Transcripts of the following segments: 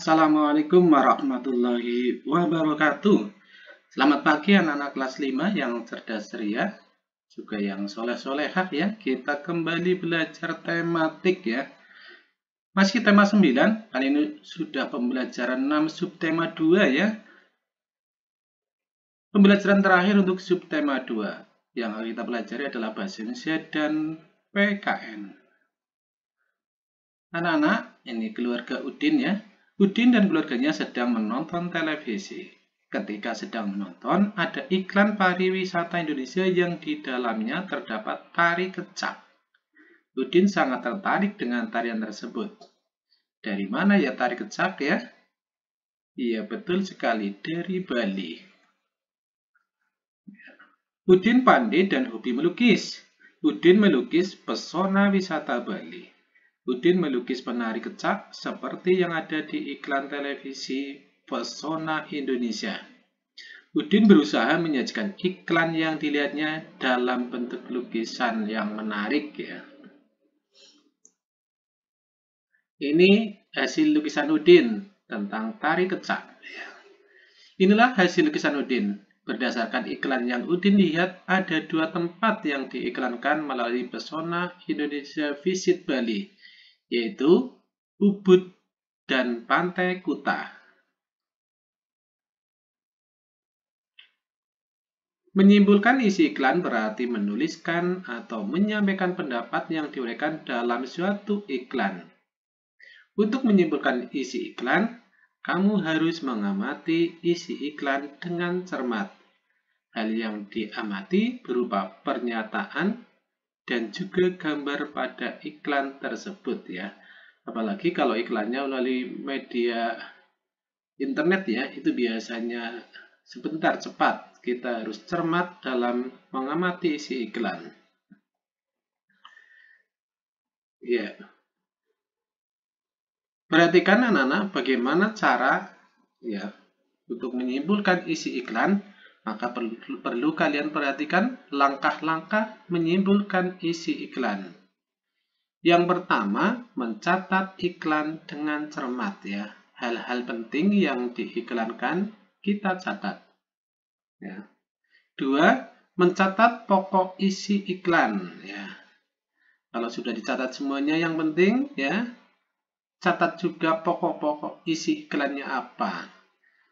Assalamualaikum warahmatullahi wabarakatuh. Selamat pagi anak-anak kelas 5 yang cerdas ceria, juga yang soleh-solehah ya. Kita kembali belajar tematik ya. Masih tema 9, kali ini sudah pembelajaran 6 subtema 2 ya. Pembelajaran terakhir untuk subtema 2 yang kita pelajari adalah bahasa Indonesia dan PKN. Anak-anak, ini keluarga Udin ya. Udin dan keluarganya sedang menonton televisi. Ketika sedang menonton, ada iklan pariwisata Indonesia yang di dalamnya terdapat tari kecak. Udin sangat tertarik dengan tarian tersebut. Dari mana ya tari kecak ya? Iya, betul sekali, dari Bali. Udin pandai dan hobi melukis. Udin melukis pesona wisata Bali. Udin melukis penari kecak seperti yang ada di iklan televisi Pesona Indonesia. Udin berusaha menyajikan iklan yang dilihatnya dalam bentuk lukisan yang menarik ya. Ini hasil lukisan Udin tentang tari kecak. Inilah hasil lukisan Udin. Berdasarkan iklan yang Udin lihat, ada 2 tempat yang diiklankan melalui Pesona Indonesia Visit Bali, yaitu Ubud dan Pantai Kuta. Menyimpulkan isi iklan berarti menuliskan atau menyampaikan pendapat yang diuraikan dalam suatu iklan. Untuk menyimpulkan isi iklan, kamu harus mengamati isi iklan dengan cermat. Hal yang diamati berupa pernyataan dan juga gambar pada iklan tersebut ya. Apalagi kalau iklannya melalui media internet ya, itu biasanya sebentar cepat. Kita harus cermat dalam mengamati isi iklan. Ya. Perhatikan anak-anak bagaimana cara ya untuk menyimpulkan isi iklan. Maka perlu kalian perhatikan langkah-langkah menyimpulkan isi iklan. Yang pertama, mencatat iklan dengan cermat ya. Hal-hal penting yang diiklankan kita catat. Ya. 2, mencatat pokok isi iklan ya. Kalau sudah dicatat semuanya yang penting ya, catat juga pokok-pokok isi iklannya apa.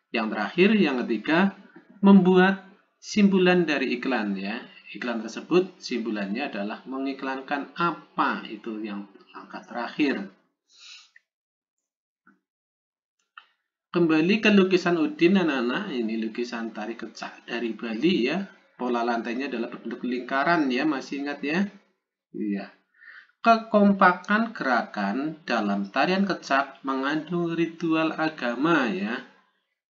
Yang terakhir, yang ketiga, membuat simpulan dari iklan ya. Iklan tersebut simpulannya adalah mengiklankan apa, itu yang langkah terakhir. Kembali ke lukisan Udin anak-anak, ini lukisan tari kecak dari Bali ya. Pola lantainya adalah berbentuk lingkaran ya, masih ingat ya? Iya. Kekompakan gerakan dalam tarian kecak mengandung ritual agama ya.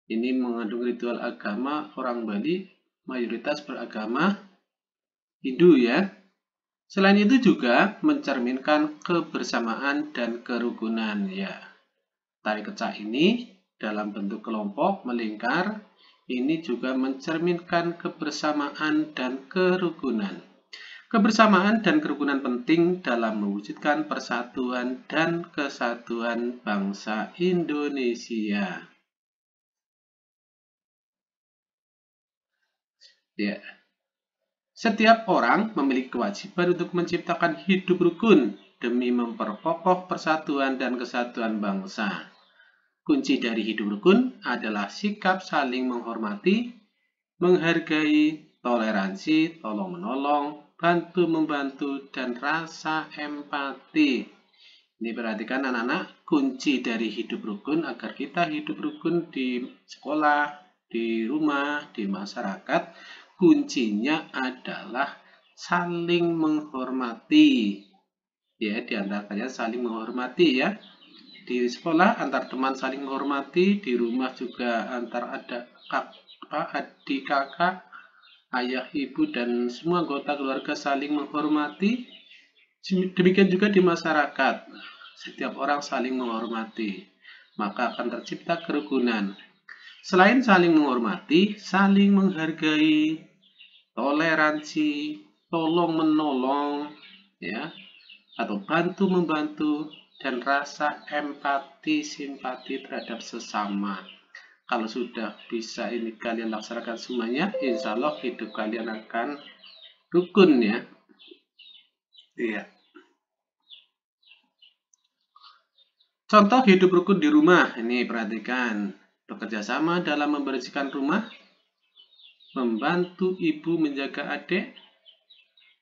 Ini mengandung ritual agama orang Bali, mayoritas beragama Hindu ya. Selain itu juga mencerminkan kebersamaan dan kerukunan ya. Tari kecak ini dalam bentuk kelompok melingkar, ini juga mencerminkan kebersamaan dan kerukunan. Kebersamaan dan kerukunan penting dalam mewujudkan persatuan dan kesatuan bangsa Indonesia. Ya. Setiap orang memiliki kewajiban untuk menciptakan hidup rukun demi memperkokoh persatuan dan kesatuan bangsa. Kunci dari hidup rukun adalah sikap saling menghormati, menghargai, toleransi, tolong-menolong, bantu-membantu, dan rasa empati. Ini perhatikan anak-anak, kunci dari hidup rukun agar kita hidup rukun di sekolah, di rumah, di masyarakat, kuncinya adalah saling menghormati. Ya, di antara kalian saling menghormati ya. Di sekolah antar teman saling menghormati, di rumah juga antar adik kakak, ayah ibu dan semua anggota keluarga saling menghormati. Demikian juga di masyarakat, setiap orang saling menghormati, maka akan tercipta kerukunan. Selain saling menghormati, saling menghargai, toleransi, tolong menolong ya, atau bantu membantu, dan rasa empati, simpati terhadap sesama. Kalau sudah bisa ini kalian laksanakan semuanya, insya Allah hidup kalian akan rukun ya. Iya. Contoh hidup rukun di rumah. Ini perhatikan. Bekerja sama dalam membersihkan rumah, membantu ibu menjaga adik,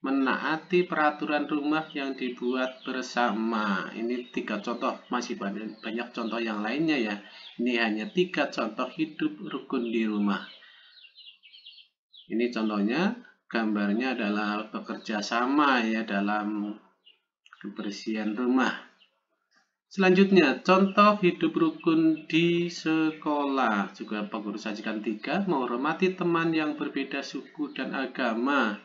menaati peraturan rumah yang dibuat bersama. Ini 3 contoh, masih banyak contoh yang lainnya ya. Ini hanya 3 contoh hidup rukun di rumah. Ini contohnya, gambarnya adalah bekerja sama ya dalam kebersihan rumah. Selanjutnya, contoh hidup rukun di sekolah. Juga Pak Guru sajikan 3, menghormati teman yang berbeda suku dan agama.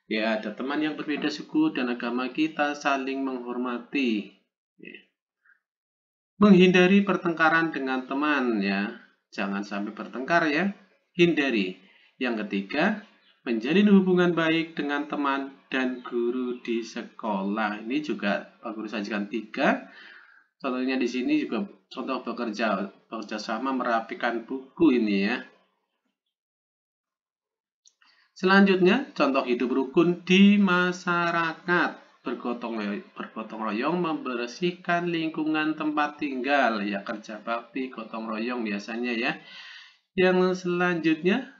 Ya, ada teman yang berbeda suku dan agama, kita saling menghormati. Ya. Menghindari pertengkaran dengan teman ya. Jangan sampai bertengkar ya. Hindari. Yang ketiga, menjalin hubungan baik dengan teman dan guru di sekolah. Ini juga Pak Guru sajikan 3. Contohnya di sini juga contoh bekerja sama merapikan buku ini ya. Selanjutnya, contoh hidup rukun di masyarakat. Bergotong royong membersihkan lingkungan tempat tinggal. Ya, kerja bakti, gotong royong biasanya ya. Yang selanjutnya,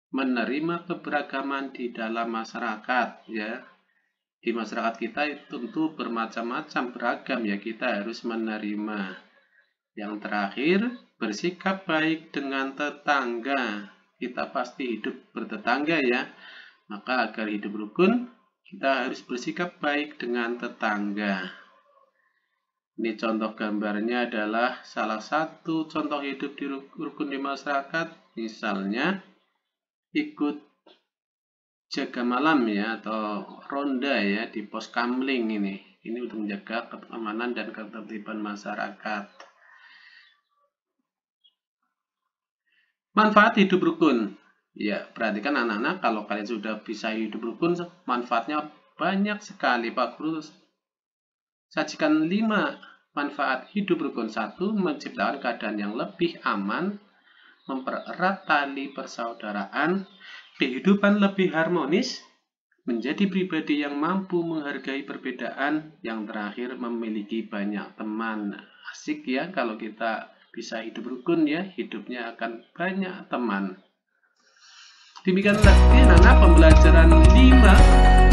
menerima keberagaman di dalam masyarakat. Ya. Di masyarakat kita tentu bermacam-macam, beragam ya. Kita harus menerima. Yang terakhir, bersikap baik dengan tetangga. Kita pasti hidup bertetangga ya. Maka agar hidup rukun, kita harus bersikap baik dengan tetangga. Ini contoh gambarnya adalah salah satu contoh hidup di rukun di masyarakat. Misalnya, ikut jaga malam ya atau ronda ya di pos kamling ini. Ini untuk menjaga keamanan dan ketertiban masyarakat. Manfaat hidup rukun. Ya, perhatikan anak-anak, kalau kalian sudah bisa hidup rukun, manfaatnya banyak sekali. Pak Guru sajikan 5 manfaat hidup rukun. 1, menciptakan keadaan yang lebih aman, mempererat tali persaudaraan, kehidupan lebih harmonis, menjadi pribadi yang mampu menghargai perbedaan, yang terakhir memiliki banyak teman. Asik ya kalau kita bisa hidup rukun ya, hidupnya akan banyak teman. Demikian tadi anak pembelajaran 5